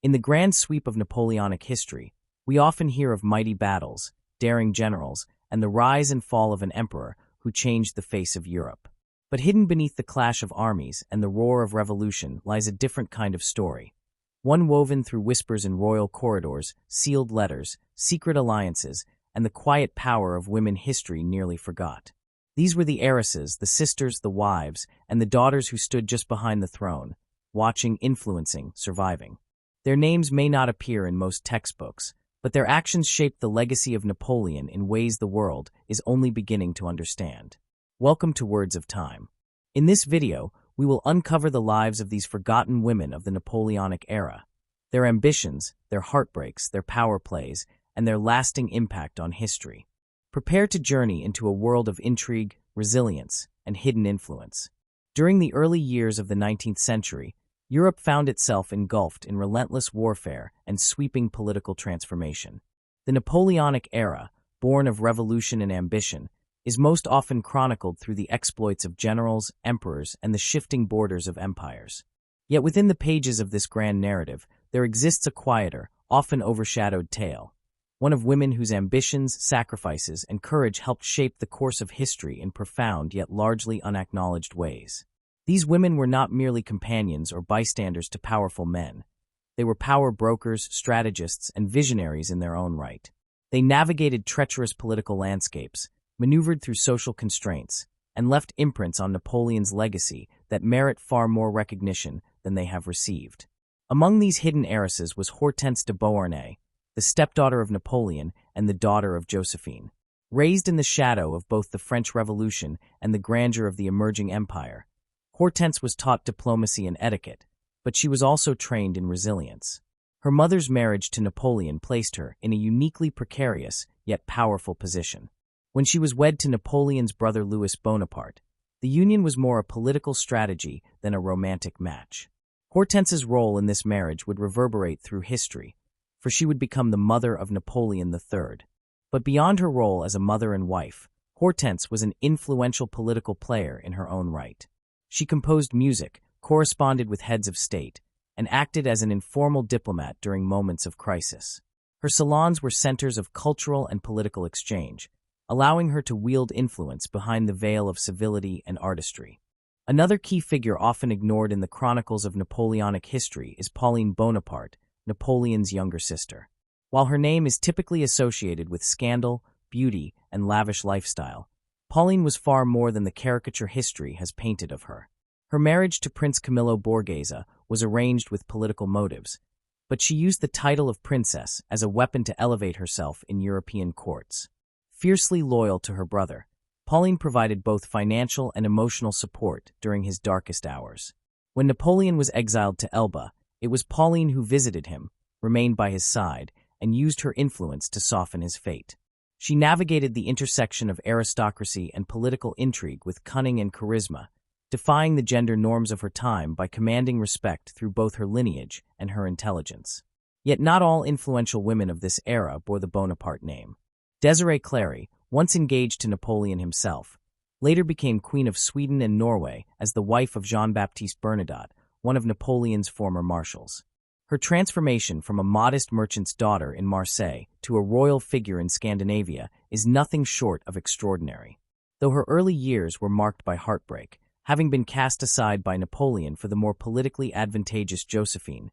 In the grand sweep of Napoleonic history, we often hear of mighty battles, daring generals, and the rise and fall of an emperor who changed the face of Europe. But hidden beneath the clash of armies and the roar of revolution lies a different kind of story, one woven through whispers in royal corridors, sealed letters, secret alliances, and the quiet power of women history nearly forgot. These were the heiresses, the sisters, the wives, and the daughters who stood just behind the throne, watching, influencing, surviving. Their names may not appear in most textbooks, but their actions shaped the legacy of Napoleon in ways the world is only beginning to understand. Welcome to Words of Time. In this video, we will uncover the lives of these forgotten women of the Napoleonic era, their ambitions, their heartbreaks, their power plays, and their lasting impact on history. Prepare to journey into a world of intrigue, resilience, and hidden influence. During the early years of the 19th century, Europe found itself engulfed in relentless warfare and sweeping political transformation. The Napoleonic era, born of revolution and ambition, is most often chronicled through the exploits of generals, emperors, and the shifting borders of empires. Yet within the pages of this grand narrative, there exists a quieter, often overshadowed tale, one of women whose ambitions, sacrifices, and courage helped shape the course of history in profound yet largely unacknowledged ways. These women were not merely companions or bystanders to powerful men. They were power brokers, strategists, and visionaries in their own right. They navigated treacherous political landscapes, maneuvered through social constraints, and left imprints on Napoleon's legacy that merit far more recognition than they have received. Among these hidden heiresses was Hortense de Beauharnais, the stepdaughter of Napoleon and the daughter of Josephine. Raised in the shadow of both the French Revolution and the grandeur of the emerging empire, Hortense was taught diplomacy and etiquette, but she was also trained in resilience. Her mother's marriage to Napoleon placed her in a uniquely precarious yet powerful position. When she was wed to Napoleon's brother Louis Bonaparte, the union was more a political strategy than a romantic match. Hortense's role in this marriage would reverberate through history, for she would become the mother of Napoleon III. But beyond her role as a mother and wife, Hortense was an influential political player in her own right. She composed music, corresponded with heads of state, and acted as an informal diplomat during moments of crisis. Her salons were centers of cultural and political exchange, allowing her to wield influence behind the veil of civility and artistry. Another key figure often ignored in the chronicles of Napoleonic history is Pauline Bonaparte, Napoleon's younger sister. While her name is typically associated with scandal, beauty, and lavish lifestyle, Pauline was far more than the caricature history has painted of her. Her marriage to Prince Camillo Borghese was arranged with political motives, but she used the title of princess as a weapon to elevate herself in European courts. Fiercely loyal to her brother, Pauline provided both financial and emotional support during his darkest hours. When Napoleon was exiled to Elba, it was Pauline who visited him, remained by his side, and used her influence to soften his fate. She navigated the intersection of aristocracy and political intrigue with cunning and charisma, defying the gender norms of her time by commanding respect through both her lineage and her intelligence. Yet not all influential women of this era bore the Bonaparte name. Desirée Clary, once engaged to Napoleon himself, later became Queen of Sweden and Norway as the wife of Jean-Baptiste Bernadotte, one of Napoleon's former marshals. Her transformation from a modest merchant's daughter in Marseille to a royal figure in Scandinavia is nothing short of extraordinary. Though her early years were marked by heartbreak, having been cast aside by Napoleon for the more politically advantageous Josephine,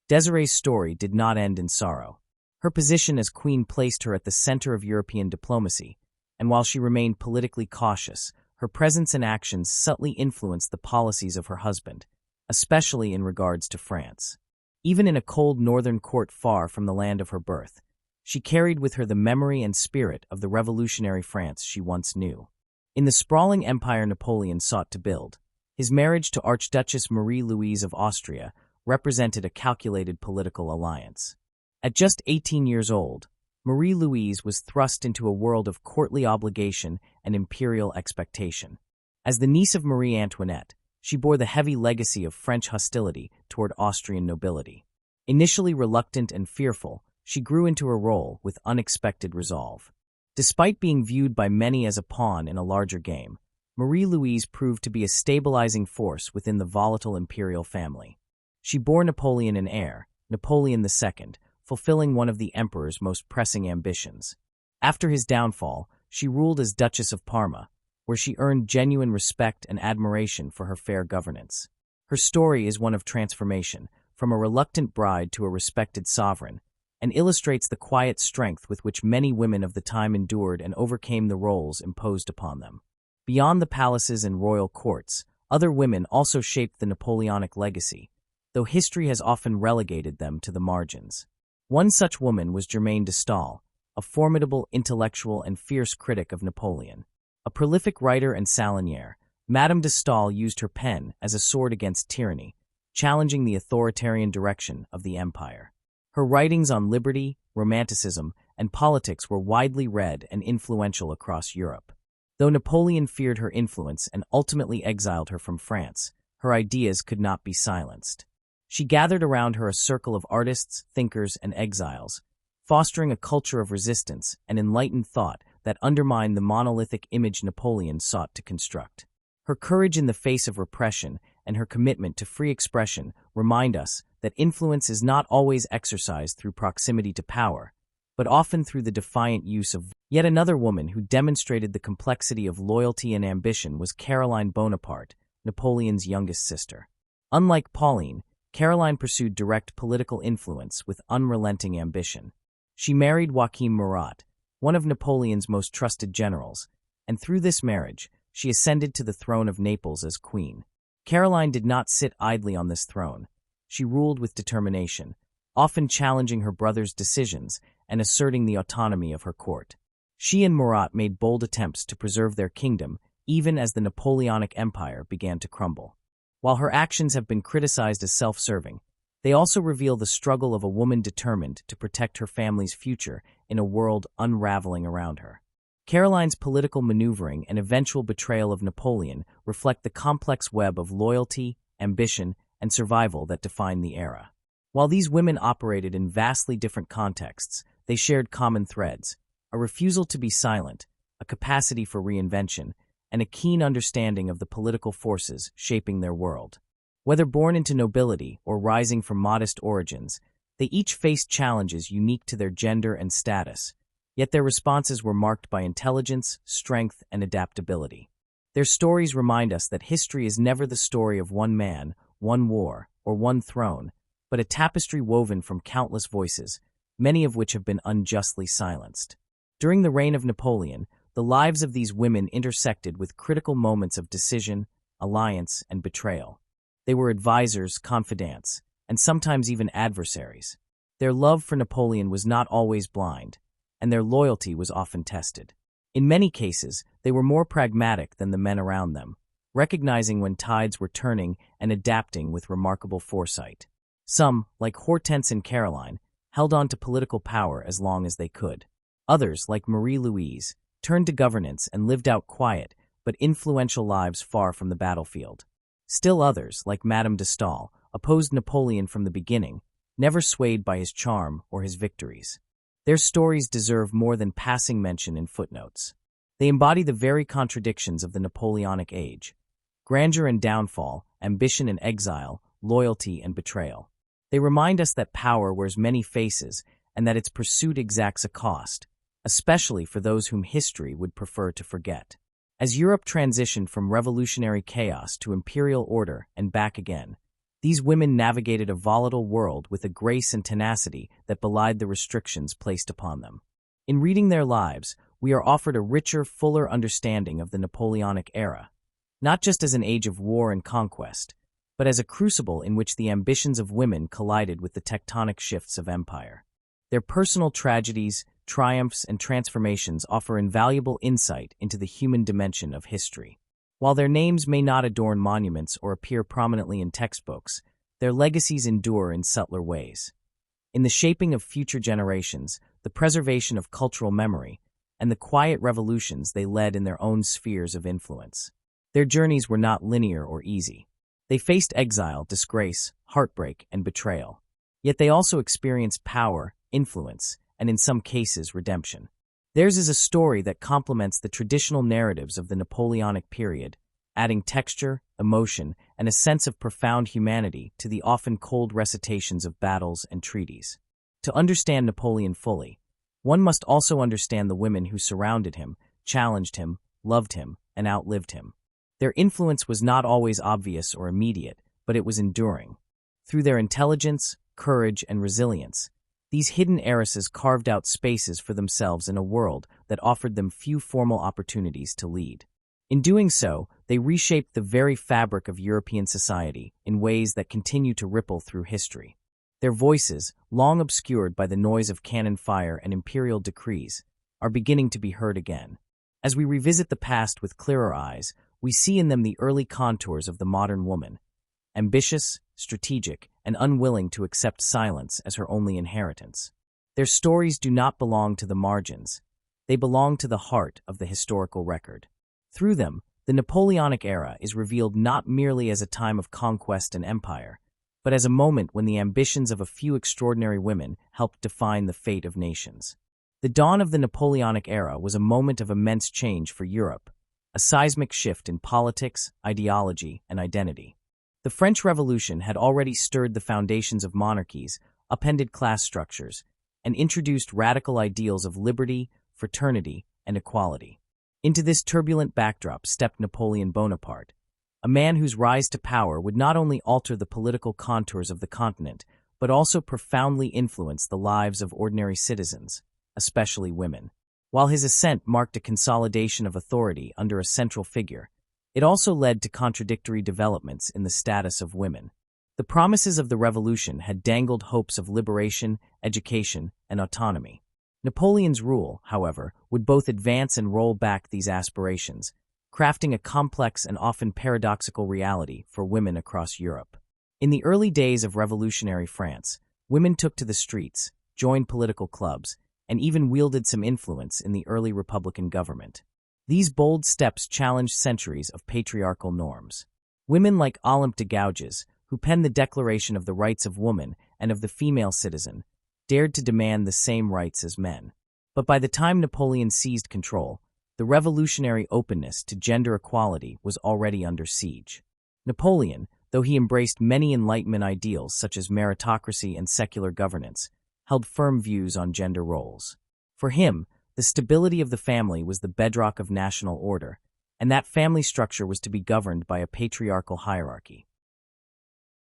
Desiree's story did not end in sorrow. Her position as queen placed her at the center of European diplomacy, and while she remained politically cautious, her presence and actions subtly influenced the policies of her husband, especially in regards to France. Even in a cold northern court far from the land of her birth, she carried with her the memory and spirit of the revolutionary France she once knew. In the sprawling empire Napoleon sought to build, his marriage to Archduchess Marie-Louise of Austria represented a calculated political alliance. At just 18 years old, Marie-Louise was thrust into a world of courtly obligation and imperial expectation. As the niece of Marie Antoinette, she bore the heavy legacy of French hostility toward Austrian nobility. Initially reluctant and fearful, she grew into her role with unexpected resolve. Despite being viewed by many as a pawn in a larger game, Marie-Louise proved to be a stabilizing force within the volatile imperial family. She bore Napoleon an heir, Napoleon II, fulfilling one of the emperor's most pressing ambitions. After his downfall, she ruled as Duchess of Parma, where she earned genuine respect and admiration for her fair governance. Her story is one of transformation, from a reluctant bride to a respected sovereign, and illustrates the quiet strength with which many women of the time endured and overcame the roles imposed upon them. Beyond the palaces and royal courts, other women also shaped the Napoleonic legacy, though history has often relegated them to the margins. One such woman was Germaine de Staël, a formidable intellectual and fierce critic of Napoleon. A prolific writer and salonier, Madame de Staël used her pen as a sword against tyranny, challenging the authoritarian direction of the empire. Her writings on liberty, romanticism, and politics were widely read and influential across Europe. Though Napoleon feared her influence and ultimately exiled her from France, her ideas could not be silenced. She gathered around her a circle of artists, thinkers, and exiles, fostering a culture of resistance and enlightened thought that undermined the monolithic image Napoleon sought to construct. Her courage in the face of repression and her commitment to free expression remind us that influence is not always exercised through proximity to power, but often through the defiant use of. Yet another woman who demonstrated the complexity of loyalty and ambition was Caroline Bonaparte, Napoleon's youngest sister. Unlike Pauline, Caroline pursued direct political influence with unrelenting ambition. She married Joachim Murat, one of Napoleon's most trusted generals, and through this marriage, she ascended to the throne of Naples as queen. Caroline did not sit idly on this throne. She ruled with determination, often challenging her brother's decisions and asserting the autonomy of her court. She and Murat made bold attempts to preserve their kingdom, even as the Napoleonic Empire began to crumble. While her actions have been criticized as self-serving, they also reveal the struggle of a woman determined to protect her family's future in a world unraveling around her. Caroline's political maneuvering and eventual betrayal of Napoleon reflect the complex web of loyalty, ambition, and survival that defined the era. While these women operated in vastly different contexts, they shared common threads: a refusal to be silent, a capacity for reinvention, and a keen understanding of the political forces shaping their world. Whether born into nobility or rising from modest origins, they each faced challenges unique to their gender and status, yet their responses were marked by intelligence, strength, and adaptability. Their stories remind us that history is never the story of one man, one war, or one throne, but a tapestry woven from countless voices, many of which have been unjustly silenced. During the reign of Napoleon, the lives of these women intersected with critical moments of decision, alliance, and betrayal. They were advisors, confidants, and sometimes even adversaries. Their love for Napoleon was not always blind, and their loyalty was often tested. In many cases, they were more pragmatic than the men around them, recognizing when tides were turning and adapting with remarkable foresight. Some, like Hortense and Caroline, held on to political power as long as they could. Others, like Marie-Louise, turned to governance and lived out quiet but influential lives far from the battlefield. Still others, like Madame de Staël, opposed Napoleon from the beginning, never swayed by his charm or his victories. Their stories deserve more than passing mention in footnotes. They embody the very contradictions of the Napoleonic age: grandeur and downfall, ambition and exile, loyalty and betrayal. They remind us that power wears many faces and that its pursuit exacts a cost, especially for those whom history would prefer to forget. As Europe transitioned from revolutionary chaos to imperial order and back again, these women navigated a volatile world with a grace and tenacity that belied the restrictions placed upon them. In reading their lives, we are offered a richer, fuller understanding of the Napoleonic era, not just as an age of war and conquest, but as a crucible in which the ambitions of women collided with the tectonic shifts of empire. Their personal tragedies, triumphs, and transformations offer invaluable insight into the human dimension of history. While their names may not adorn monuments or appear prominently in textbooks, their legacies endure in subtler ways. In the shaping of future generations, the preservation of cultural memory, and the quiet revolutions they led in their own spheres of influence. Their journeys were not linear or easy. They faced exile, disgrace, heartbreak, and betrayal. Yet they also experienced power, influence, and in some cases, redemption. Theirs is a story that complements the traditional narratives of the Napoleonic period, adding texture, emotion, and a sense of profound humanity to the often cold recitations of battles and treaties. To understand Napoleon fully, one must also understand the women who surrounded him, challenged him, loved him, and outlived him. Their influence was not always obvious or immediate, but it was enduring. Through their intelligence, courage, and resilience, these hidden heiresses carved out spaces for themselves in a world that offered them few formal opportunities to lead. In doing so, they reshaped the very fabric of European society in ways that continue to ripple through history. Their voices, long obscured by the noise of cannon fire and imperial decrees, are beginning to be heard again. As we revisit the past with clearer eyes, we see in them the early contours of the modern woman, ambitious, strategic, and unwilling to accept silence as her only inheritance. Their stories do not belong to the margins. They belong to the heart of the historical record. Through them, the Napoleonic era is revealed not merely as a time of conquest and empire, but as a moment when the ambitions of a few extraordinary women helped define the fate of nations. The dawn of the Napoleonic era was a moment of immense change for Europe, a seismic shift in politics, ideology, and identity. The French Revolution had already stirred the foundations of monarchies, upended class structures, and introduced radical ideals of liberty, fraternity, and equality. Into this turbulent backdrop stepped Napoleon Bonaparte, a man whose rise to power would not only alter the political contours of the continent, but also profoundly influence the lives of ordinary citizens, especially women. While his ascent marked a consolidation of authority under a central figure, it also led to contradictory developments in the status of women. The promises of the revolution had dangled hopes of liberation, education, and autonomy. Napoleon's rule, however, would both advance and roll back these aspirations, crafting a complex and often paradoxical reality for women across Europe. In the early days of revolutionary France, women took to the streets, joined political clubs, and even wielded some influence in the early Republican government. These bold steps challenged centuries of patriarchal norms. Women like Olympe de Gouges, who penned the Declaration of the Rights of Woman and of the Female Citizen, dared to demand the same rights as men. But by the time Napoleon seized control, the revolutionary openness to gender equality was already under siege. Napoleon, though he embraced many Enlightenment ideals such as meritocracy and secular governance, held firm views on gender roles. For him, the stability of the family was the bedrock of national order, and that family structure was to be governed by a patriarchal hierarchy.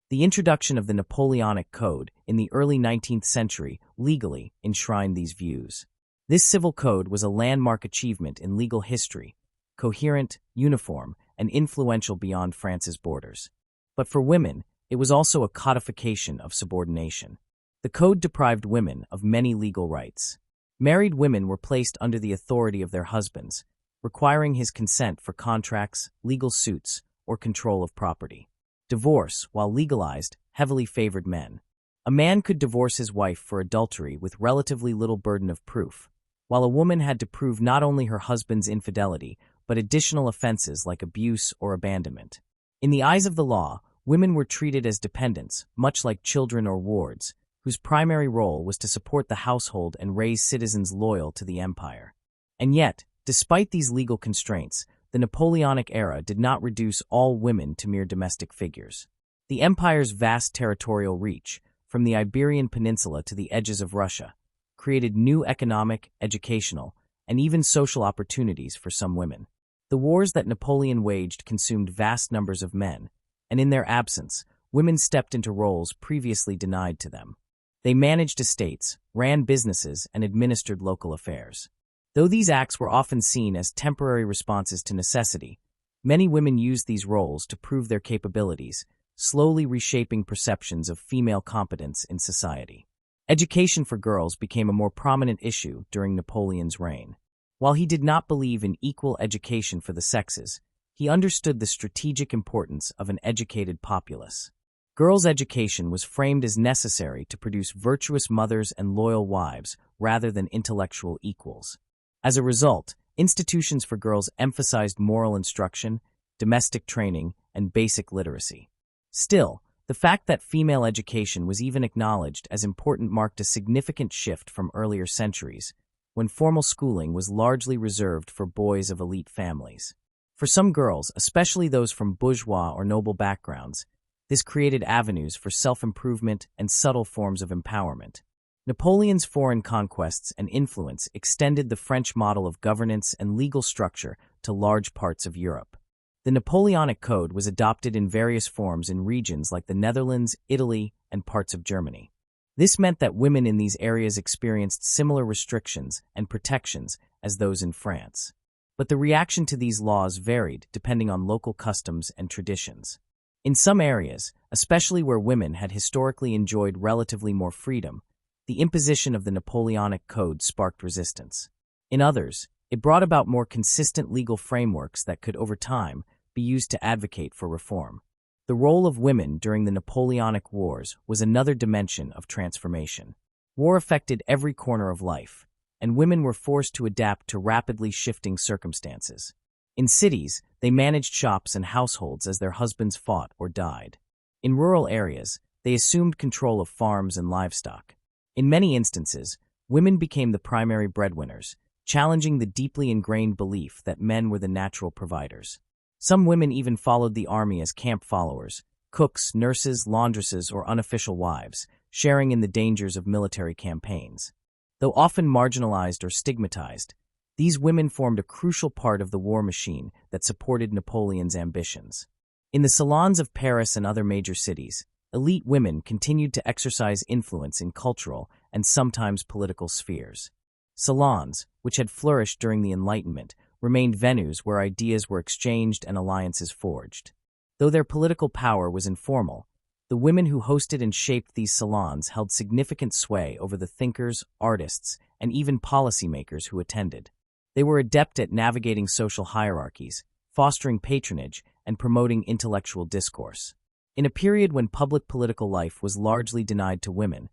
The introduction of the Napoleonic Code in the early 19th century legally enshrined these views. This civil code was a landmark achievement in legal history, coherent, uniform, and influential beyond France's borders. But for women, it was also a codification of subordination. The code deprived women of many legal rights. Married women were placed under the authority of their husbands, requiring his consent for contracts, legal suits, or control of property. Divorce, while legalized, heavily favored men. A man could divorce his wife for adultery with relatively little burden of proof, while a woman had to prove not only her husband's infidelity, but additional offenses like abuse or abandonment. In the eyes of the law, women were treated as dependents, much like children or wards, whose primary role was to support the household and raise citizens loyal to the empire. And yet, despite these legal constraints, the Napoleonic era did not reduce all women to mere domestic figures. The empire's vast territorial reach, from the Iberian Peninsula to the edges of Russia, created new economic, educational, and even social opportunities for some women. The wars that Napoleon waged consumed vast numbers of men, and in their absence, women stepped into roles previously denied to them. They managed estates, ran businesses, and administered local affairs. Though these acts were often seen as temporary responses to necessity, many women used these roles to prove their capabilities, slowly reshaping perceptions of female competence in society. Education for girls became a more prominent issue during Napoleon's reign. While he did not believe in equal education for the sexes, he understood the strategic importance of an educated populace. Girls' education was framed as necessary to produce virtuous mothers and loyal wives rather than intellectual equals. As a result, institutions for girls emphasized moral instruction, domestic training, and basic literacy. Still, the fact that female education was even acknowledged as important marked a significant shift from earlier centuries, when formal schooling was largely reserved for boys of elite families. For some girls, especially those from bourgeois or noble backgrounds, this created avenues for self-improvement and subtle forms of empowerment. Napoleon's foreign conquests and influence extended the French model of governance and legal structure to large parts of Europe. The Napoleonic Code was adopted in various forms in regions like the Netherlands, Italy, and parts of Germany. This meant that women in these areas experienced similar restrictions and protections as those in France. But the reaction to these laws varied depending on local customs and traditions. In some areas, especially where women had historically enjoyed relatively more freedom, the imposition of the Napoleonic Code sparked resistance. In others, it brought about more consistent legal frameworks that could, over time, be used to advocate for reform. The role of women during the Napoleonic Wars was another dimension of transformation. War affected every corner of life, and women were forced to adapt to rapidly shifting circumstances. In cities, they managed shops and households as their husbands fought or died. In rural areas, they assumed control of farms and livestock. In many instances, women became the primary breadwinners, challenging the deeply ingrained belief that men were the natural providers. Some women even followed the army as camp followers, cooks, nurses, laundresses, or unofficial wives, sharing in the dangers of military campaigns. Though often marginalized or stigmatized, these women formed a crucial part of the war machine that supported Napoleon's ambitions. In the salons of Paris and other major cities, elite women continued to exercise influence in cultural and sometimes political spheres. Salons, which had flourished during the Enlightenment, remained venues where ideas were exchanged and alliances forged. Though their political power was informal, the women who hosted and shaped these salons held significant sway over the thinkers, artists, and even policymakers who attended. They were adept at navigating social hierarchies, fostering patronage, and promoting intellectual discourse. In a period when public political life was largely denied to women,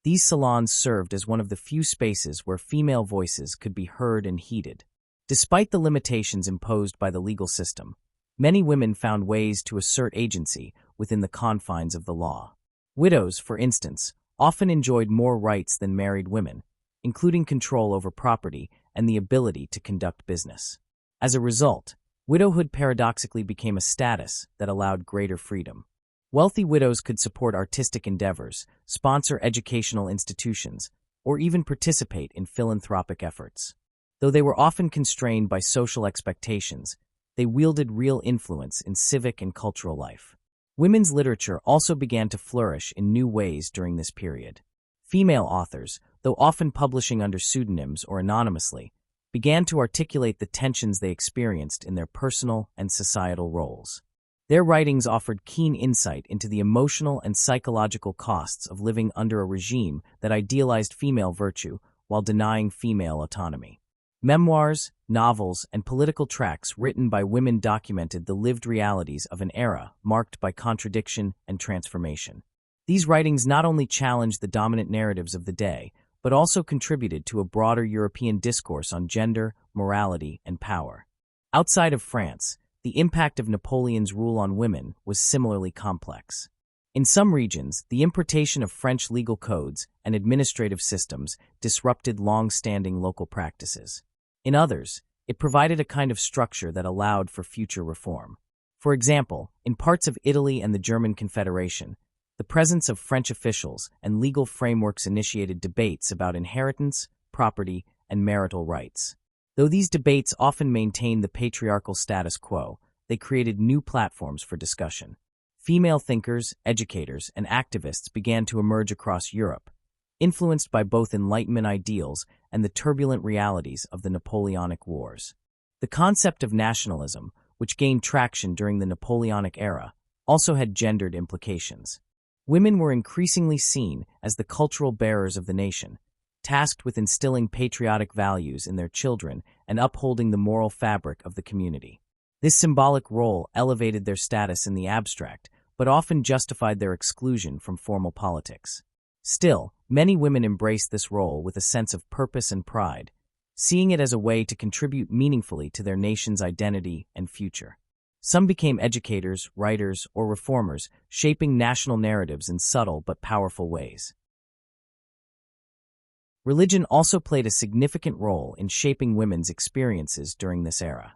these salons served as one of the few spaces where female voices could be heard and heeded. Despite the limitations imposed by the legal system, many women found ways to assert agency within the confines of the law. Widows, for instance, often enjoyed more rights than married women, including control over property and the ability to conduct business. As a result, widowhood paradoxically became a status that allowed greater freedom. Wealthy widows could support artistic endeavors, sponsor educational institutions, or even participate in philanthropic efforts. Though they were often constrained by social expectations, they wielded real influence in civic and cultural life. Women's literature also began to flourish in new ways during this period. Female authors, though often publishing under pseudonyms or anonymously, began to articulate the tensions they experienced in their personal and societal roles. Their writings offered keen insight into the emotional and psychological costs of living under a regime that idealized female virtue while denying female autonomy. Memoirs, novels, and political tracts written by women documented the lived realities of an era marked by contradiction and transformation. These writings not only challenged the dominant narratives of the day, but also contributed to a broader European discourse on gender, morality, and power. Outside of France, the impact of Napoleon's rule on women was similarly complex. In some regions, the importation of French legal codes and administrative systems disrupted long-standing local practices. In others, it provided a kind of structure that allowed for future reform. For example, in parts of Italy and the German Confederation, the presence of French officials and legal frameworks initiated debates about inheritance, property, and marital rights. Though these debates often maintained the patriarchal status quo, they created new platforms for discussion. Female thinkers, educators, and activists began to emerge across Europe, influenced by both Enlightenment ideals and the turbulent realities of the Napoleonic Wars. The concept of nationalism, which gained traction during the Napoleonic era, also had gendered implications. Women were increasingly seen as the cultural bearers of the nation, tasked with instilling patriotic values in their children and upholding the moral fabric of the community. This symbolic role elevated their status in the abstract, but often justified their exclusion from formal politics. Still, many women embraced this role with a sense of purpose and pride, seeing it as a way to contribute meaningfully to their nation's identity and future. Some became educators, writers, or reformers, shaping national narratives in subtle but powerful ways. Religion also played a significant role in shaping women's experiences during this era.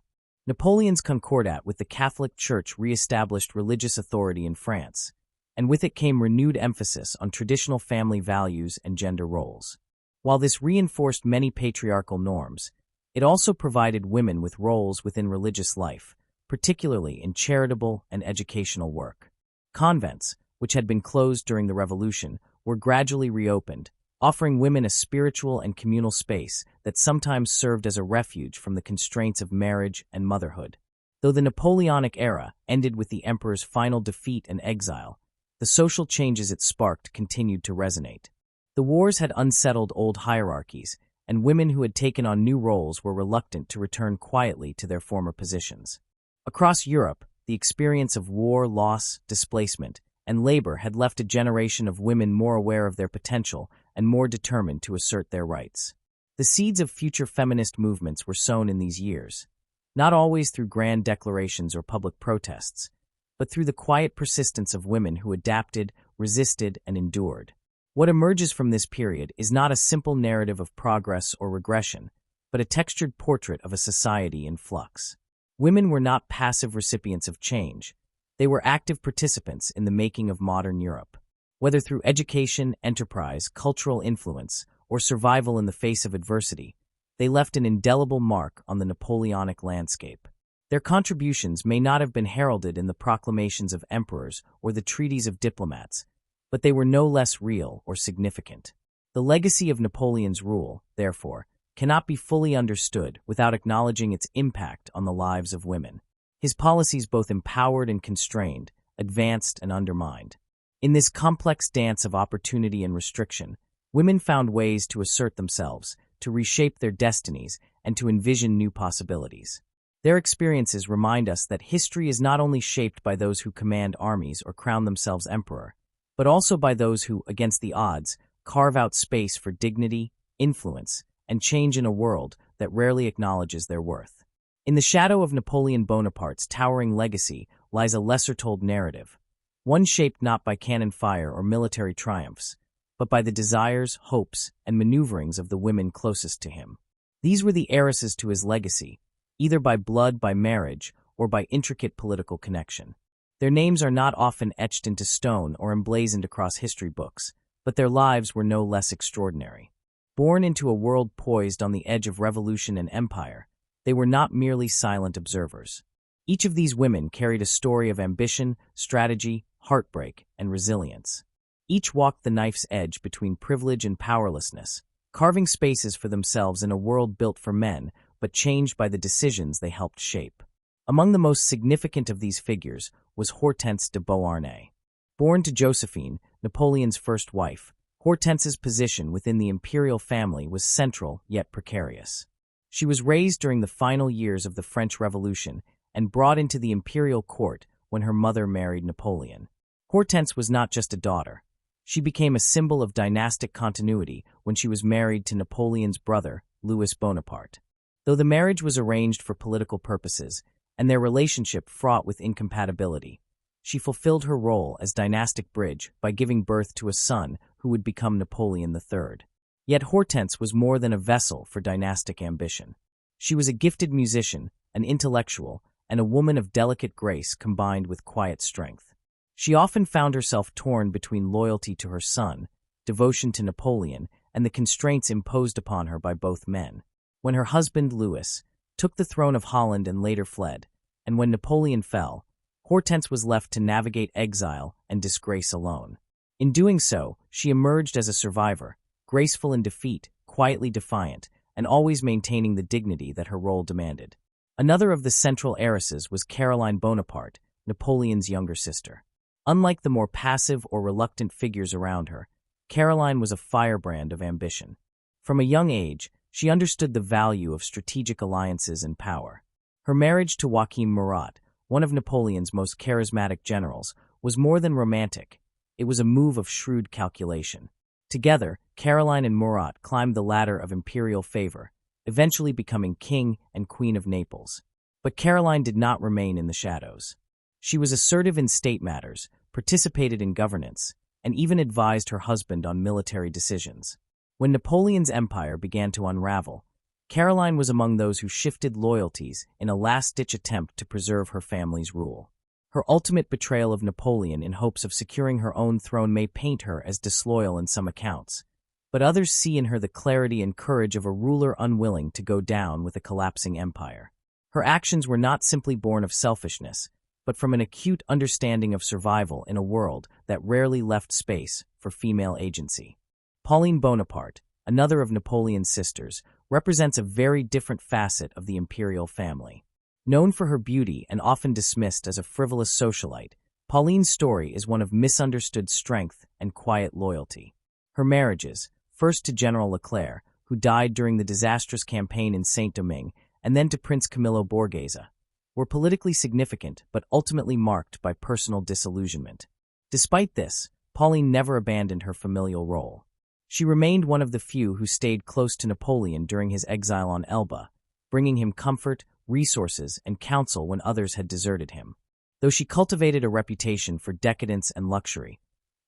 Napoleon's concordat with the Catholic Church re-established religious authority in France, and with it came renewed emphasis on traditional family values and gender roles. While this reinforced many patriarchal norms, it also provided women with roles within religious life, particularly in charitable and educational work. Convents, which had been closed during the Revolution, were gradually reopened, offering women a spiritual and communal space that sometimes served as a refuge from the constraints of marriage and motherhood. Though the Napoleonic era ended with the emperor's final defeat and exile, the social changes it sparked continued to resonate. The wars had unsettled old hierarchies, and women who had taken on new roles were reluctant to return quietly to their former positions. Across Europe, the experience of war, loss, displacement, and labor had left a generation of women more aware of their potential and more determined to assert their rights. The seeds of future feminist movements were sown in these years, not always through grand declarations or public protests, but through the quiet persistence of women who adapted, resisted, and endured. What emerges from this period is not a simple narrative of progress or regression, but a textured portrait of a society in flux. Women were not passive recipients of change. They were active participants in the making of modern Europe. Whether through education, enterprise, cultural influence, or survival in the face of adversity, they left an indelible mark on the Napoleonic landscape. Their contributions may not have been heralded in the proclamations of emperors or the treaties of diplomats, but they were no less real or significant. The legacy of Napoleon's rule, therefore, cannot be fully understood without acknowledging its impact on the lives of women. His policies both empowered and constrained, advanced and undermined. In this complex dance of opportunity and restriction, women found ways to assert themselves, to reshape their destinies, and to envision new possibilities. Their experiences remind us that history is not only shaped by those who command armies or crown themselves emperor, but also by those who, against the odds, carve out space for dignity, influence, and change in a world that rarely acknowledges their worth. In the shadow of Napoleon Bonaparte's towering legacy lies a lesser-told narrative, one shaped not by cannon fire or military triumphs, but by the desires, hopes, and maneuverings of the women closest to him. These were the heiresses to his legacy, either by blood, by marriage, or by intricate political connection. Their names are not often etched into stone or emblazoned across history books, but their lives were no less extraordinary. Born into a world poised on the edge of revolution and empire, they were not merely silent observers. Each of these women carried a story of ambition, strategy, heartbreak, and resilience. Each walked the knife's edge between privilege and powerlessness, carving spaces for themselves in a world built for men, but changed by the decisions they helped shape. Among the most significant of these figures was Hortense de Beauharnais. Born to Josephine, Napoleon's first wife, Hortense's position within the imperial family was central yet precarious. She was raised during the final years of the French Revolution and brought into the imperial court when her mother married Napoleon. Hortense was not just a daughter. She became a symbol of dynastic continuity when she was married to Napoleon's brother, Louis Bonaparte. Though the marriage was arranged for political purposes and their relationship fraught with incompatibility, she fulfilled her role as dynastic bridge by giving birth to a son who would become Napoleon III. Yet Hortense was more than a vessel for dynastic ambition. She was a gifted musician, an intellectual, and a woman of delicate grace combined with quiet strength. She often found herself torn between loyalty to her son, devotion to Napoleon, and the constraints imposed upon her by both men. When her husband, Louis, took the throne of Holland and later fled, and when Napoleon fell, Hortense was left to navigate exile and disgrace alone. In doing so, she emerged as a survivor, graceful in defeat, quietly defiant, and always maintaining the dignity that her role demanded. Another of the central heiresses was Caroline Bonaparte, Napoleon's younger sister. Unlike the more passive or reluctant figures around her, Caroline was a firebrand of ambition. From a young age, she understood the value of strategic alliances and power. Her marriage to Joachim Murat, one of Napoleon's most charismatic generals, was more than romantic. It was a move of shrewd calculation. Together, Caroline and Murat climbed the ladder of imperial favor, eventually becoming King and Queen of Naples. But Caroline did not remain in the shadows. She was assertive in state matters, participated in governance, and even advised her husband on military decisions. When Napoleon's empire began to unravel, Caroline was among those who shifted loyalties in a last-ditch attempt to preserve her family's rule. Her ultimate betrayal of Napoleon in hopes of securing her own throne may paint her as disloyal in some accounts, but others see in her the clarity and courage of a ruler unwilling to go down with a collapsing empire. Her actions were not simply born of selfishness, but from an acute understanding of survival in a world that rarely left space for female agency. Napoleon Bonaparte, another of Napoleon's sisters, represents a very different facet of the imperial family. Known for her beauty and often dismissed as a frivolous socialite, Pauline's story is one of misunderstood strength and quiet loyalty. Her marriages, first to General Leclerc, who died during the disastrous campaign in Saint-Domingue, and then to Prince Camillo Borghese, were politically significant but ultimately marked by personal disillusionment. Despite this, Pauline never abandoned her familial role. She remained one of the few who stayed close to Napoleon during his exile on Elba, bringing him comfort, resources, and counsel when others had deserted him. Though she cultivated a reputation for decadence and luxury,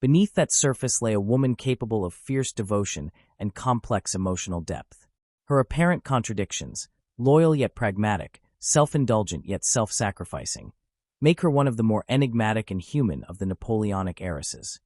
beneath that surface lay a woman capable of fierce devotion and complex emotional depth. Her apparent contradictions, loyal yet pragmatic, self-indulgent yet self-sacrificing, make her one of the more enigmatic and human of the Napoleonic heiresses.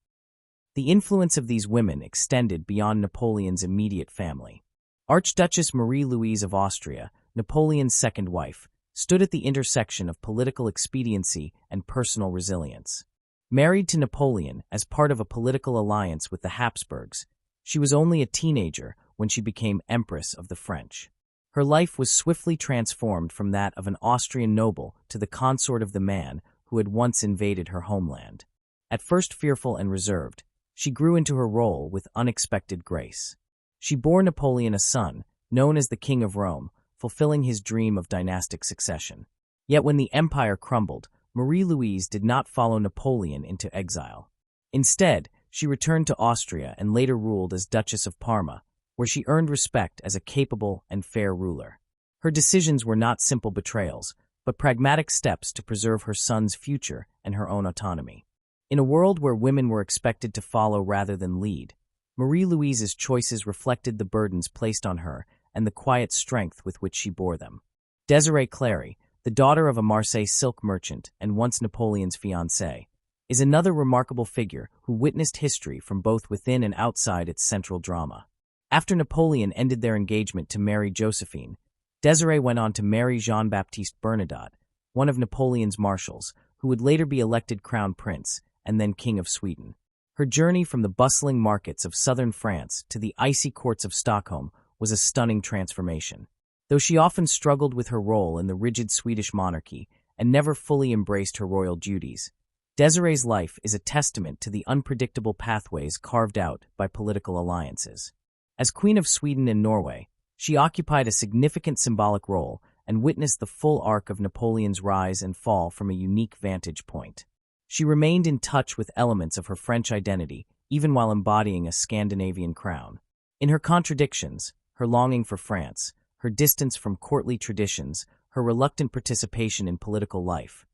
The influence of these women extended beyond Napoleon's immediate family. Archduchess Marie-Louise of Austria, Napoleon's second wife, stood at the intersection of political expediency and personal resilience. Married to Napoleon as part of a political alliance with the Habsburgs, she was only a teenager when she became Empress of the French. Her life was swiftly transformed from that of an Austrian noble to the consort of the man who had once invaded her homeland. At first fearful and reserved, she grew into her role with unexpected grace. She bore Napoleon a son, known as the King of Rome, fulfilling his dream of dynastic succession. Yet when the empire crumbled, Marie-Louise did not follow Napoleon into exile. Instead, she returned to Austria and later ruled as Duchess of Parma, where she earned respect as a capable and fair ruler. Her decisions were not simple betrayals, but pragmatic steps to preserve her son's future and her own autonomy. In a world where women were expected to follow rather than lead, Marie-Louise's choices reflected the burdens placed on her and the quiet strength with which she bore them. Désirée Clary, the daughter of a Marseille silk merchant and once Napoleon's fiancée, is another remarkable figure who witnessed history from both within and outside its central drama. After Napoleon ended their engagement to marry Josephine, Désirée went on to marry Jean-Baptiste Bernadotte, one of Napoleon's marshals, who would later be elected crown prince and then King of Sweden. Her journey from the bustling markets of southern France to the icy courts of Stockholm was a stunning transformation. Though she often struggled with her role in the rigid Swedish monarchy and never fully embraced her royal duties, Désirée's life is a testament to the unpredictable pathways carved out by political alliances. As Queen of Sweden and Norway, she occupied a significant symbolic role and witnessed the full arc of Napoleon's rise and fall from a unique vantage point. She remained in touch with elements of her French identity, even while embodying a Scandinavian crown. In her contradictions, her longing for France, her distance from courtly traditions, her reluctant participation in political life,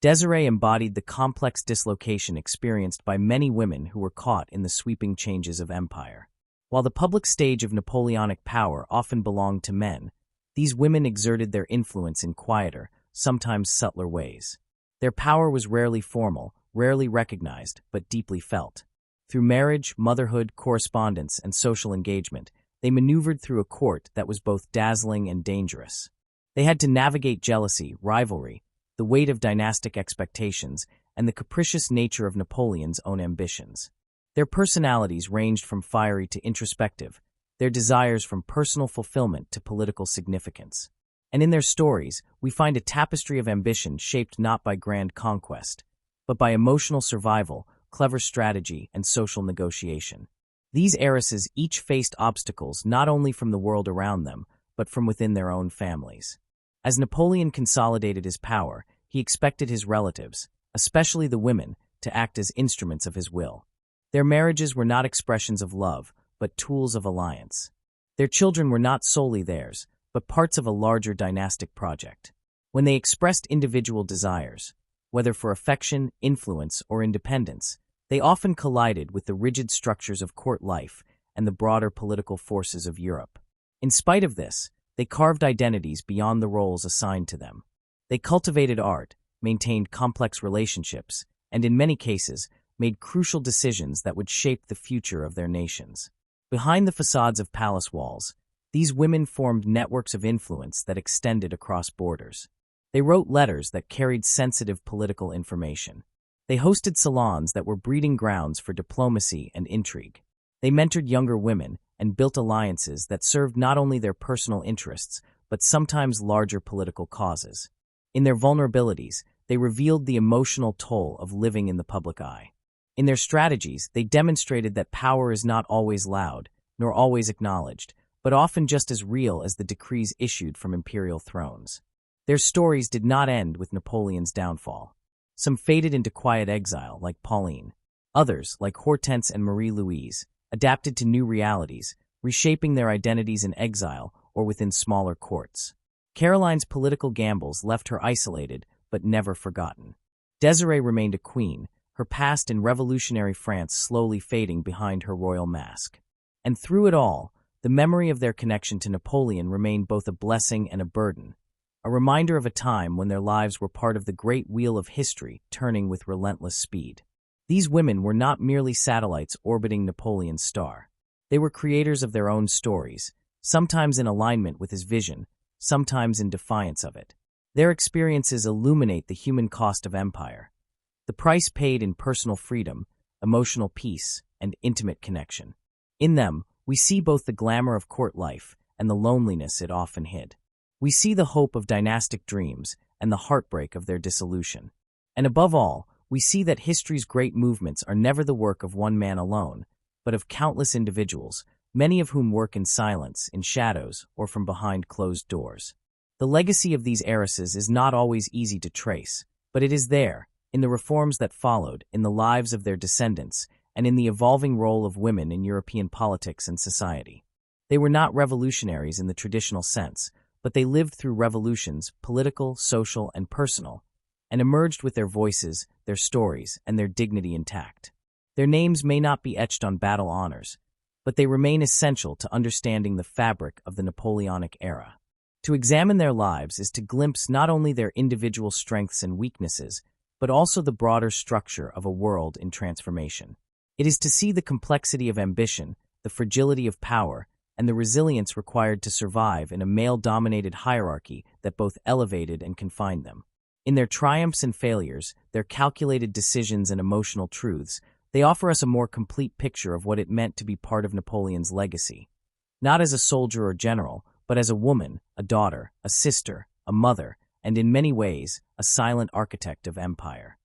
Désirée embodied the complex dislocation experienced by many women who were caught in the sweeping changes of empire. While the public stage of Napoleonic power often belonged to men, these women exerted their influence in quieter, sometimes subtler ways. Their power was rarely formal, rarely recognized, but deeply felt. Through marriage, motherhood, correspondence, and social engagement, they maneuvered through a court that was both dazzling and dangerous. They had to navigate jealousy, rivalry, the weight of dynastic expectations, and the capricious nature of Napoleon's own ambitions. Their personalities ranged from fiery to introspective, their desires from personal fulfillment to political significance. And in their stories, we find a tapestry of ambition shaped not by grand conquest, but by emotional survival, clever strategy, and social negotiation. These heiresses each faced obstacles not only from the world around them, but from within their own families. As Napoleon consolidated his power, he expected his relatives, especially the women, to act as instruments of his will. Their marriages were not expressions of love, but tools of alliance. Their children were not solely theirs, but parts of a larger dynastic project. When they expressed individual desires, whether for affection, influence, or independence, they often collided with the rigid structures of court life and the broader political forces of Europe. In spite of this, They carved identities beyond the roles assigned to them. They cultivated art, maintained complex relationships, and in many cases, made crucial decisions that would shape the future of their nations. Behind the facades of palace walls, these women formed networks of influence that extended across borders. They wrote letters that carried sensitive political information. They hosted salons that were breeding grounds for diplomacy and intrigue. They mentored younger women and built alliances that served not only their personal interests, but sometimes larger political causes. In their vulnerabilities, they revealed the emotional toll of living in the public eye. In their strategies, they demonstrated that power is not always loud, nor always acknowledged, but often just as real as the decrees issued from imperial thrones. Their stories did not end with Napoleon's downfall. Some faded into quiet exile, like Pauline. Others, like Hortense and Marie-Louise, adapted to new realities, reshaping their identities in exile or within smaller courts. Caroline's political gambles left her isolated, but never forgotten. Desiree remained a queen, her past in revolutionary France slowly fading behind her royal mask. And through it all, the memory of their connection to Napoleon remained both a blessing and a burden, a reminder of a time when their lives were part of the great wheel of history turning with relentless speed. These women were not merely satellites orbiting Napoleon's star. They were creators of their own stories, sometimes in alignment with his vision, sometimes in defiance of it. Their experiences illuminate the human cost of empire, the price paid in personal freedom, emotional peace, and intimate connection. In them, we see both the glamour of court life and the loneliness it often hid. We see the hope of dynastic dreams and the heartbreak of their dissolution. And above all, we see that history's great movements are never the work of one man alone, but of countless individuals, many of whom work in silence, in shadows, or from behind closed doors. The legacy of these heiresses is not always easy to trace, but it is there, in the reforms that followed, in the lives of their descendants, and in the evolving role of women in European politics and society. They were not revolutionaries in the traditional sense, but they lived through revolutions, political, social, and personal, and emerged with their voices, their stories, and their dignity intact. Their names may not be etched on battle honors, but they remain essential to understanding the fabric of the Napoleonic era. To examine their lives is to glimpse not only their individual strengths and weaknesses, but also the broader structure of a world in transformation. It is to see the complexity of ambition, the fragility of power, and the resilience required to survive in a male-dominated hierarchy that both elevated and confined them. In their triumphs and failures, their calculated decisions and emotional truths, they offer us a more complete picture of what it meant to be part of Napoleon's legacy. Not as a soldier or general, but as a woman, a daughter, a sister, a mother, and in many ways, a silent architect of empire.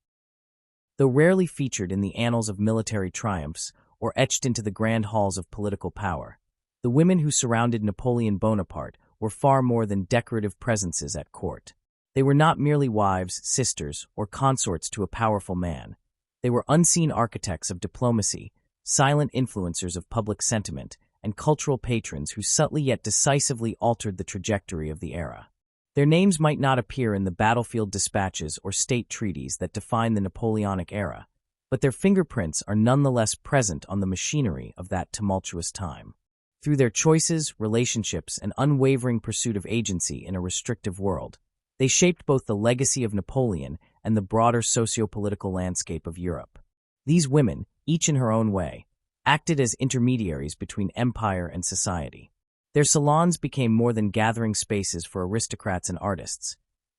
Though rarely featured in the annals of military triumphs or etched into the grand halls of political power, the women who surrounded Napoleon Bonaparte were far more than decorative presences at court. They were not merely wives, sisters, or consorts to a powerful man. They were unseen architects of diplomacy, silent influencers of public sentiment, and cultural patrons who subtly yet decisively altered the trajectory of the era. Their names might not appear in the battlefield dispatches or state treaties that define the Napoleonic era, but their fingerprints are nonetheless present on the machinery of that tumultuous time. Through their choices, relationships, and unwavering pursuit of agency in a restrictive world, they shaped both the legacy of Napoleon and the broader socio-political landscape of Europe. These women, each in her own way, acted as intermediaries between empire and society. Their salons became more than gathering spaces for aristocrats and artists.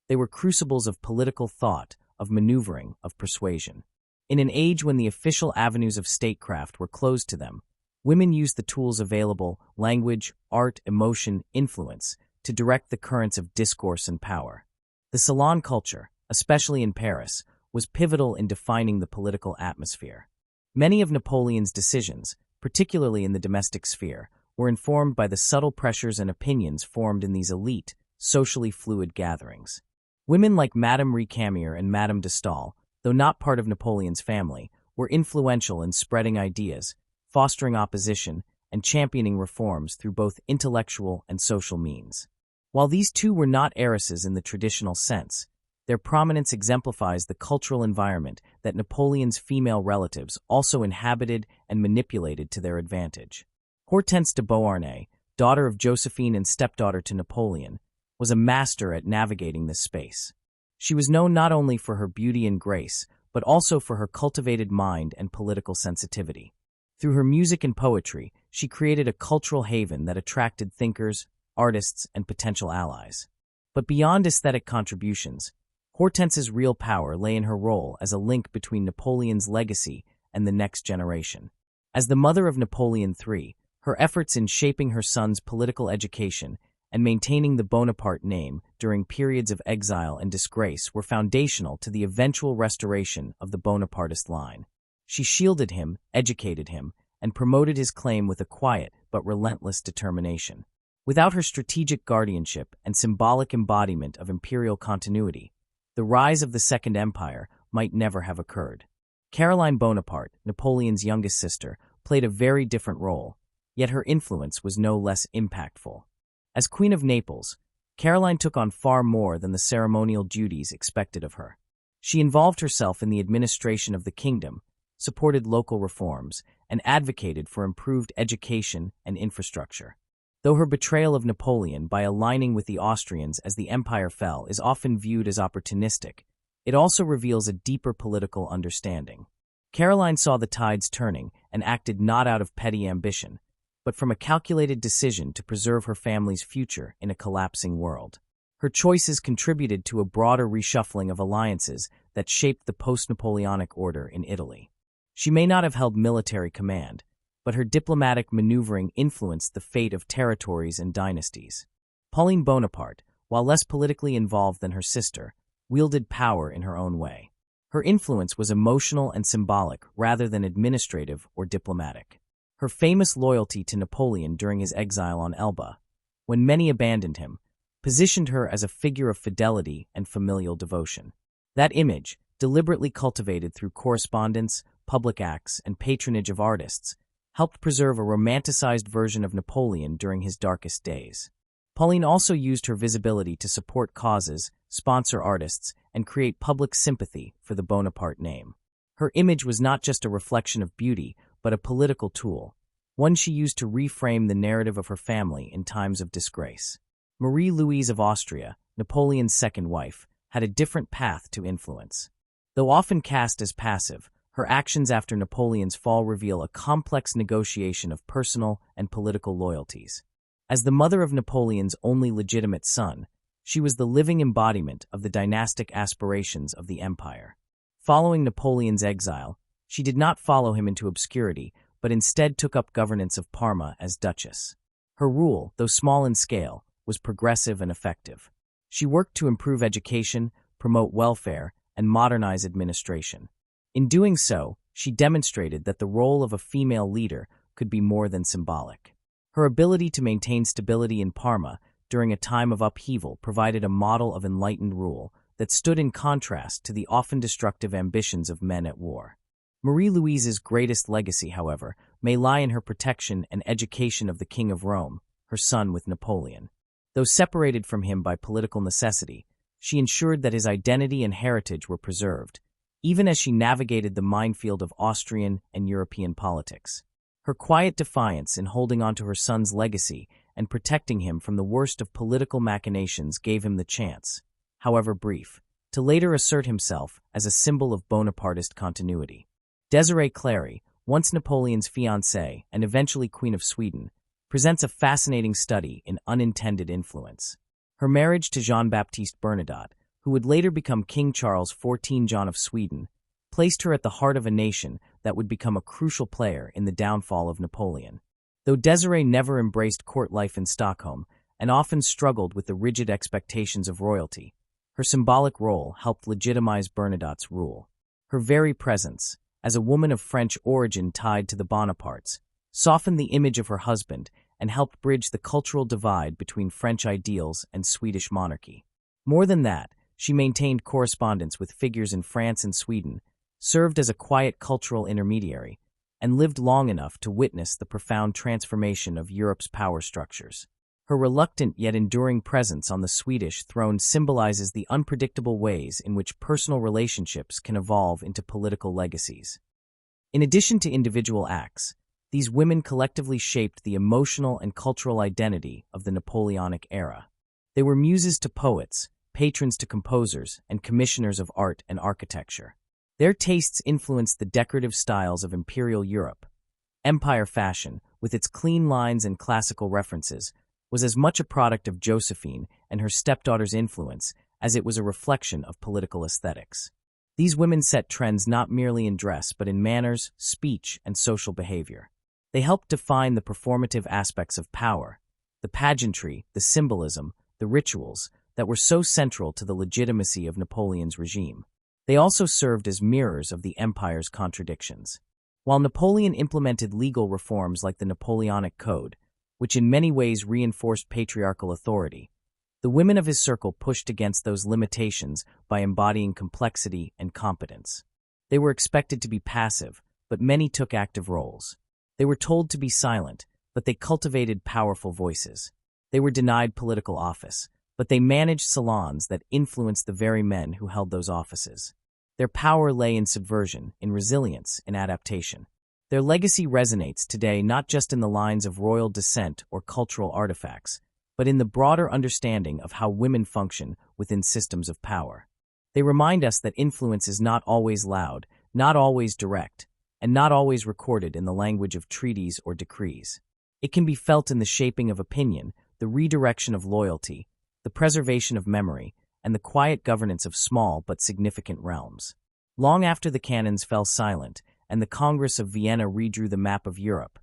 They were crucibles of political thought, of maneuvering, of persuasion. In an age when the official avenues of statecraft were closed to them, women used the tools available, language, art, emotion, influence, to direct the currents of discourse and power. The salon culture, especially in Paris, was pivotal in defining the political atmosphere. Many of Napoleon's decisions, particularly in the domestic sphere, were informed by the subtle pressures and opinions formed in these elite, socially fluid gatherings. Women like Madame Récamier and Madame de Staël, though not part of Napoleon's family, were influential in spreading ideas, fostering opposition, and championing reforms through both intellectual and social means. While these two were not heiresses in the traditional sense, their prominence exemplifies the cultural environment that Napoleon's female relatives also inhabited and manipulated to their advantage. Hortense de Beauharnais, daughter of Josephine and stepdaughter to Napoleon, was a master at navigating this space. She was known not only for her beauty and grace, but also for her cultivated mind and political sensitivity. Through her music and poetry, she created a cultural haven that attracted thinkers, artists, and potential allies. But beyond aesthetic contributions, Hortense's real power lay in her role as a link between Napoleon's legacy and the next generation. As the mother of Napoleon III, her efforts in shaping her son's political education and maintaining the Bonaparte name during periods of exile and disgrace were foundational to the eventual restoration of the Bonapartist line. She shielded him, educated him, and promoted his claim with a quiet but relentless determination. Without her strategic guardianship and symbolic embodiment of imperial continuity, the rise of the Second Empire might never have occurred. Caroline Bonaparte, Napoleon's youngest sister, played a very different role, yet her influence was no less impactful. As Queen of Naples, Caroline took on far more than the ceremonial duties expected of her. She involved herself in the administration of the kingdom, supported local reforms, and advocated for improved education and infrastructure. Though her betrayal of Napoleon by aligning with the Austrians as the empire fell is often viewed as opportunistic, it also reveals a deeper political understanding. Caroline saw the tides turning and acted not out of petty ambition, but from a calculated decision to preserve her family's future in a collapsing world. Her choices contributed to a broader reshuffling of alliances that shaped the post-Napoleonic order in Italy. She may not have held military command, but her diplomatic maneuvering influenced the fate of territories and dynasties. Pauline Bonaparte, while less politically involved than her sister, wielded power in her own way. Her influence was emotional and symbolic rather than administrative or diplomatic. Her famous loyalty to Napoleon during his exile on Elba, when many abandoned him, positioned her as a figure of fidelity and familial devotion. That image, deliberately cultivated through correspondence, public acts, and patronage of artists, helped preserve a romanticized version of Napoleon during his darkest days. Pauline also used her visibility to support causes, sponsor artists, and create public sympathy for the Bonaparte name. Her image was not just a reflection of beauty, but a political tool, one she used to reframe the narrative of her family in times of disgrace. Marie-Louise of Austria, Napoleon's second wife, had a different path to influence. Though often cast as passive, her actions after Napoleon's fall reveal a complex negotiation of personal and political loyalties. As the mother of Napoleon's only legitimate son, she was the living embodiment of the dynastic aspirations of the empire. Following Napoleon's exile, she did not follow him into obscurity, but instead took up governance of Parma as duchess. Her rule, though small in scale, was progressive and effective. She worked to improve education, promote welfare, and modernize administration. In doing so, she demonstrated that the role of a female leader could be more than symbolic. Her ability to maintain stability in Parma during a time of upheaval provided a model of enlightened rule that stood in contrast to the often destructive ambitions of men at war. Marie-Louise's greatest legacy, however, may lie in her protection and education of the King of Rome, her son with Napoleon. Though separated from him by political necessity, she ensured that his identity and heritage were preserved, even as she navigated the minefield of Austrian and European politics. Her quiet defiance in holding on to her son's legacy and protecting him from the worst of political machinations gave him the chance, however brief, to later assert himself as a symbol of Bonapartist continuity. Désirée Clary, once Napoleon's fiancée and eventually Queen of Sweden, presents a fascinating study in unintended influence. Her marriage to Jean-Baptiste Bernadotte, who would later become King Charles XIV John of Sweden, placed her at the heart of a nation that would become a crucial player in the downfall of Napoleon. Though Désirée never embraced court life in Stockholm and often struggled with the rigid expectations of royalty, her symbolic role helped legitimize Bernadotte's rule. Her very presence, as a woman of French origin tied to the Bonapartes, softened the image of her husband and helped bridge the cultural divide between French ideals and Swedish monarchy. More than that, she maintained correspondence with figures in France and Sweden, served as a quiet cultural intermediary, and lived long enough to witness the profound transformation of Europe's power structures. Her reluctant yet enduring presence on the Swedish throne symbolizes the unpredictable ways in which personal relationships can evolve into political legacies. In addition to individual acts, these women collectively shaped the emotional and cultural identity of the Napoleonic era. They were muses to poets, patrons to composers, and commissioners of art and architecture. Their tastes influenced the decorative styles of imperial Europe. Empire fashion, with its clean lines and classical references, was as much a product of Josephine and her stepdaughter's influence as it was a reflection of political aesthetics. These women set trends not merely in dress but in manners, speech, and social behavior. They helped define the performative aspects of power, the pageantry, the symbolism, the rituals that were so central to the legitimacy of Napoleon's regime. They also served as mirrors of the empire's contradictions. While Napoleon implemented legal reforms like the Napoleonic Code, which in many ways reinforced patriarchal authority, the women of his circle pushed against those limitations by embodying complexity and competence. They were expected to be passive, but many took active roles. They were told to be silent, but they cultivated powerful voices. They were denied political office, but they managed salons that influenced the very men who held those offices. Their power lay in subversion, in resilience, in adaptation. Their legacy resonates today not just in the lines of royal descent or cultural artifacts, but in the broader understanding of how women function within systems of power. They remind us that influence is not always loud, not always direct, and not always recorded in the language of treaties or decrees. It can be felt in the shaping of opinion, the redirection of loyalty, the preservation of memory, and the quiet governance of small but significant realms. Long after the cannons fell silent and the Congress of Vienna redrew the map of Europe,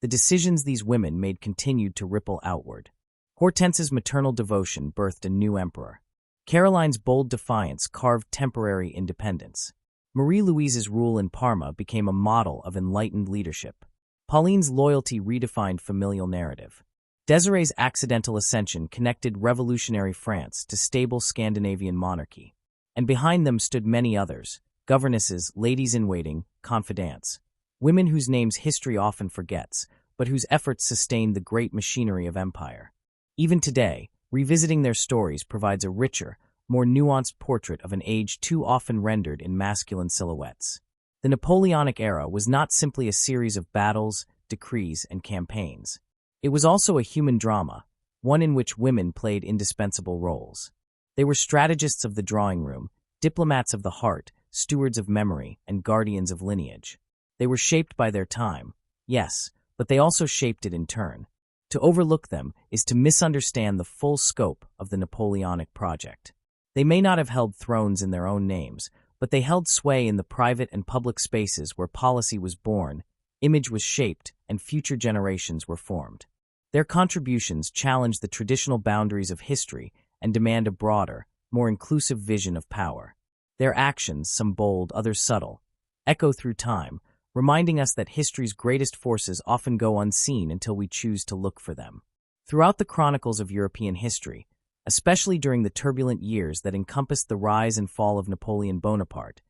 the decisions these women made continued to ripple outward. Hortense's maternal devotion birthed a new emperor. Caroline's bold defiance carved temporary independence. Marie-Louise's rule in Parma became a model of enlightened leadership. Pauline's loyalty redefined familial narrative. Désirée's accidental ascension connected revolutionary France to stable Scandinavian monarchy. And behind them stood many others, governesses, ladies-in-waiting, confidantes, women whose names history often forgets, but whose efforts sustained the great machinery of empire. Even today, revisiting their stories provides a richer, more nuanced portrait of an age too often rendered in masculine silhouettes. The Napoleonic era was not simply a series of battles, decrees, and campaigns. It was also a human drama, one in which women played indispensable roles. They were strategists of the drawing room, diplomats of the heart, stewards of memory, and guardians of lineage. They were shaped by their time, yes, but they also shaped it in turn. To overlook them is to misunderstand the full scope of the Napoleonic project. They may not have held thrones in their own names, but they held sway in the private and public spaces where policy was born, image was shaped, and future generations were formed. Their contributions challenge the traditional boundaries of history and demand a broader, more inclusive vision of power. Their actions, some bold, others subtle, echo through time, reminding us that history's greatest forces often go unseen until we choose to look for them. Throughout the chronicles of European history, especially during the turbulent years that encompassed the rise and fall of Napoleon Bonaparte,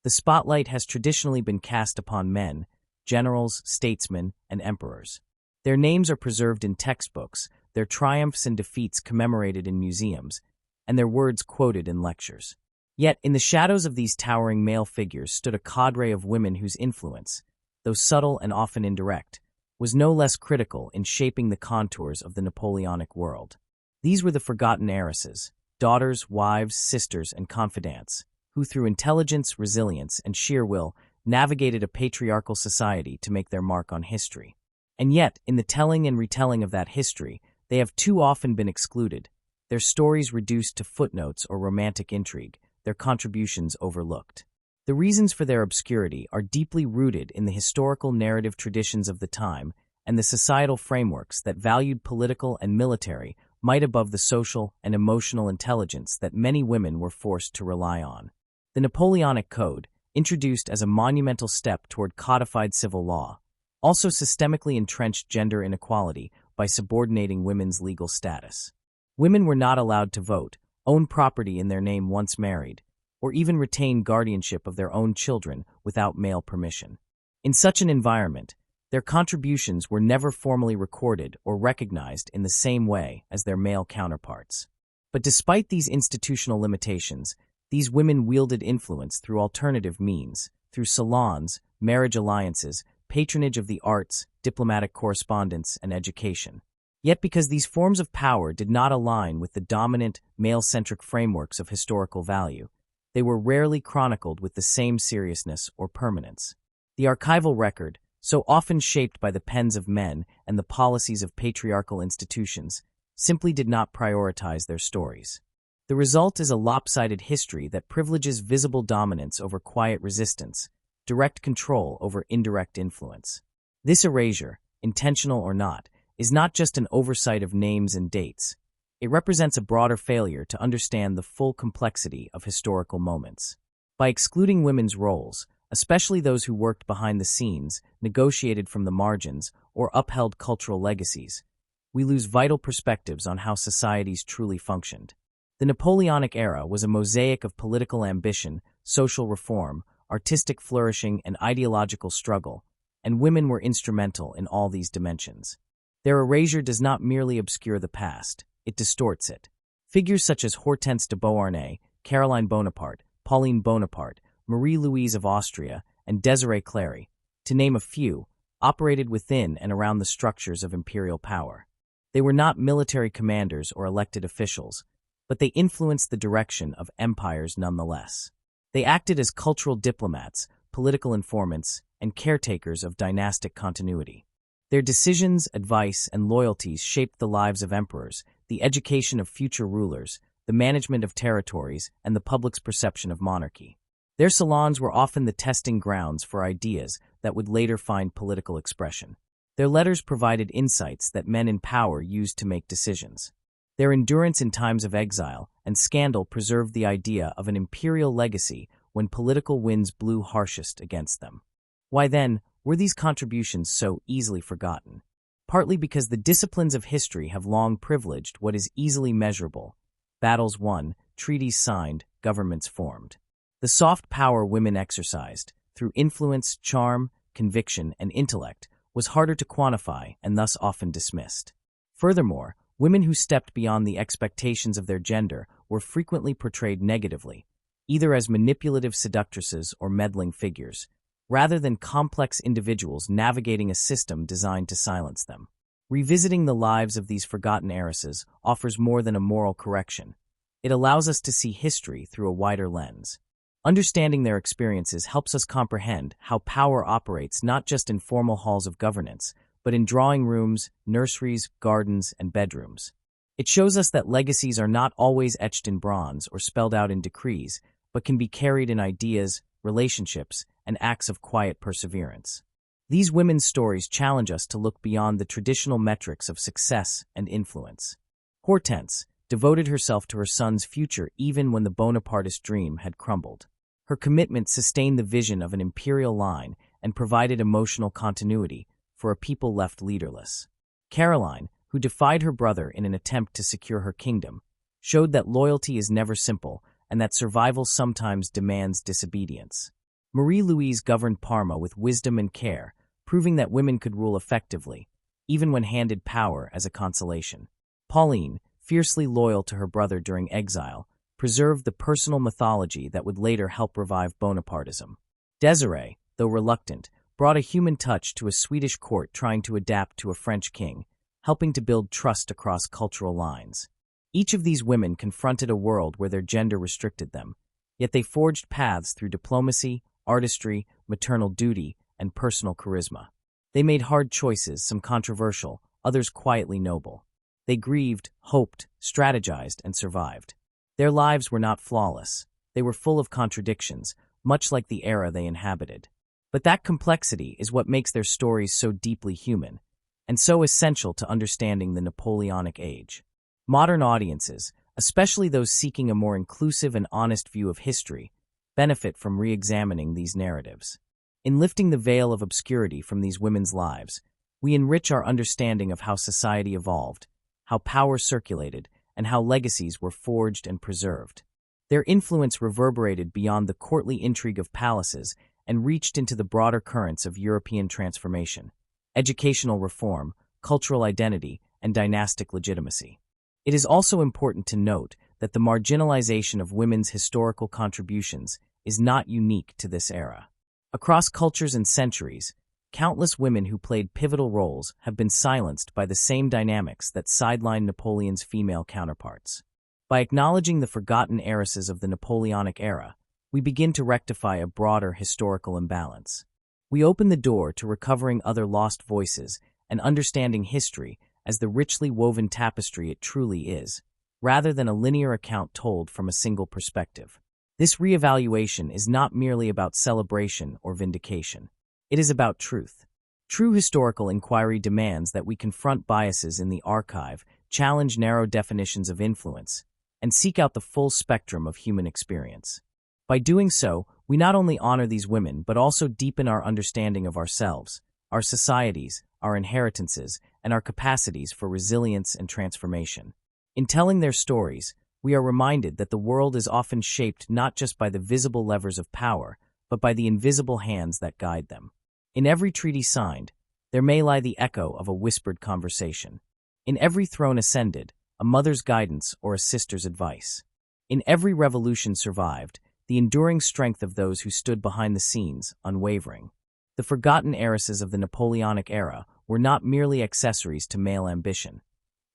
the spotlight has traditionally been cast upon men, generals, statesmen, and emperors. Their names are preserved in textbooks, their triumphs and defeats commemorated in museums, and their words quoted in lectures. Yet, in the shadows of these towering male figures stood a cadre of women whose influence, though subtle and often indirect, was no less critical in shaping the contours of the Napoleonic world. These were the forgotten heiresses, daughters, wives, sisters, and confidantes, who through intelligence, resilience, and sheer will navigated a patriarchal society to make their mark on history. And yet, in the telling and retelling of that history, they have too often been excluded, their stories reduced to footnotes or romantic intrigue, their contributions overlooked. The reasons for their obscurity are deeply rooted in the historical narrative traditions of the time and the societal frameworks that valued political and military might above the social and emotional intelligence that many women were forced to rely on. The Napoleonic Code, introduced as a monumental step toward codified civil law, also systemically entrenched gender inequality by subordinating women's legal status. Women were not allowed to vote, own property in their name once married, or even retain guardianship of their own children without male permission. In such an environment, their contributions were never formally recorded or recognized in the same way as their male counterparts. But despite these institutional limitations, these women wielded influence through alternative means, through salons, marriage alliances, patronage of the arts, diplomatic correspondence, and education. Yet because these forms of power did not align with the dominant, male-centric frameworks of historical value, they were rarely chronicled with the same seriousness or permanence. The archival record, so often shaped by the pens of men and the policies of patriarchal institutions, simply did not prioritize their stories. The result is a lopsided history that privileges visible dominance over quiet resistance, direct control over indirect influence. This erasure, intentional or not, is not just an oversight of names and dates. It represents a broader failure to understand the full complexity of historical moments. By excluding women's roles, especially those who worked behind the scenes, negotiated from the margins, or upheld cultural legacies, we lose vital perspectives on how societies truly functioned. The Napoleonic era was a mosaic of political ambition, social reform, artistic flourishing, and ideological struggle, and women were instrumental in all these dimensions. Their erasure does not merely obscure the past, it distorts it. Figures such as Hortense de Beauharnais, Caroline Bonaparte, Pauline Bonaparte, Marie-Louise of Austria, and Désirée Clary, to name a few, operated within and around the structures of imperial power. They were not military commanders or elected officials, but they influenced the direction of empires nonetheless. They acted as cultural diplomats, political informants, and caretakers of dynastic continuity. Their decisions, advice, and loyalties shaped the lives of emperors, the education of future rulers, the management of territories, and the public's perception of monarchy. Their salons were often the testing grounds for ideas that would later find political expression. Their letters provided insights that men in power used to make decisions. Their endurance in times of exile and scandal preserved the idea of an imperial legacy when political winds blew harshest against them. Why then were these contributions so easily forgotten? Partly because the disciplines of history have long privileged what is easily measurable: battles won, treaties signed, governments formed. The soft power women exercised, through influence, charm, conviction, and intellect, was harder to quantify and thus often dismissed. Furthermore, women who stepped beyond the expectations of their gender were frequently portrayed negatively, either as manipulative seductresses or meddling figures, rather than complex individuals navigating a system designed to silence them. Revisiting the lives of these forgotten heiresses offers more than a moral correction. It allows us to see history through a wider lens. Understanding their experiences helps us comprehend how power operates not just in formal halls of governance, but in drawing rooms, nurseries, gardens, and bedrooms. It shows us that legacies are not always etched in bronze or spelled out in decrees, but can be carried in ideas, relationships, and acts of quiet perseverance. These women's stories challenge us to look beyond the traditional metrics of success and influence. Hortense devoted herself to her son's future even when the Bonapartist dream had crumbled. Her commitment sustained the vision of an imperial line and provided emotional continuity for a people left leaderless. Caroline, who defied her brother in an attempt to secure her kingdom, showed that loyalty is never simple and that survival sometimes demands disobedience. Marie-Louise governed Parma with wisdom and care, proving that women could rule effectively, even when handed power as a consolation. Pauline, fiercely loyal to her brother during exile, preserved the personal mythology that would later help revive Bonapartism. Désirée, though reluctant, brought a human touch to a Swedish court trying to adapt to a French king, helping to build trust across cultural lines. Each of these women confronted a world where their gender restricted them, yet they forged paths through diplomacy, artistry, maternal duty, and personal charisma. They made hard choices, some controversial, others quietly noble. They grieved, hoped, strategized, and survived. Their lives were not flawless. They were full of contradictions, much like the era they inhabited. But that complexity is what makes their stories so deeply human, and so essential to understanding the Napoleonic age. Modern audiences, especially those seeking a more inclusive and honest view of history, benefit from re-examining these narratives. In lifting the veil of obscurity from these women's lives, we enrich our understanding of how society evolved, how power circulated, and how legacies were forged and preserved. Their influence reverberated beyond the courtly intrigue of palaces and reached into the broader currents of European transformation, educational reform, cultural identity, and dynastic legitimacy. It is also important to note that the marginalization of women's historical contributions is not unique to this era. Across cultures and centuries, countless women who played pivotal roles have been silenced by the same dynamics that sidelined Napoleon's female counterparts. By acknowledging the forgotten heiresses of the Napoleonic era, we begin to rectify a broader historical imbalance. We open the door to recovering other lost voices and understanding history as the richly woven tapestry it truly is, rather than a linear account told from a single perspective. This reevaluation is not merely about celebration or vindication. It is about truth. True historical inquiry demands that we confront biases in the archive, challenge narrow definitions of influence, and seek out the full spectrum of human experience. By doing so, we not only honor these women but also deepen our understanding of ourselves, our societies, our inheritances, and our capacities for resilience and transformation. In telling their stories, we are reminded that the world is often shaped not just by the visible levers of power, but by the invisible hands that guide them. In every treaty signed, there may lie the echo of a whispered conversation. In every throne ascended, a mother's guidance or a sister's advice. In every revolution survived, the enduring strength of those who stood behind the scenes, unwavering. The forgotten heiresses of the Napoleonic era were not merely accessories to male ambition.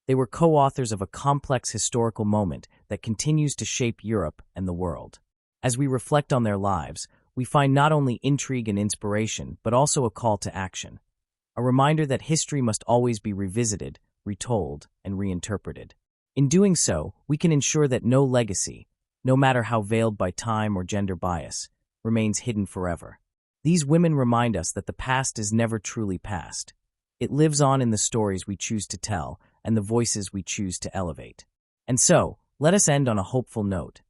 They were co-authors of a complex historical moment that continues to shape Europe and the world. As we reflect on their lives, we find not only intrigue and inspiration, but also a call to action. A reminder that history must always be revisited, retold, and reinterpreted. In doing so, we can ensure that no legacy, no matter how veiled by time or gender bias, remains hidden forever. These women remind us that the past is never truly past. It lives on in the stories we choose to tell and the voices we choose to elevate. And so, let us end on a hopeful note,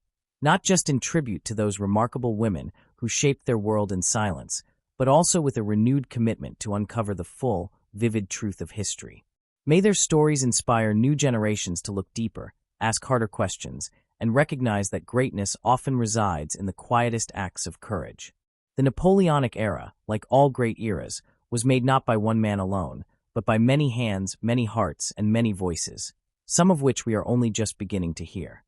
not just in tribute to those remarkable women who shaped their world in silence, but also with a renewed commitment to uncover the full, vivid truth of history. May their stories inspire new generations to look deeper, ask harder questions, and recognize that greatness often resides in the quietest acts of courage. The Napoleonic era, like all great eras, was made not by one man alone, but by many hands, many hearts, and many voices, some of which we are only just beginning to hear.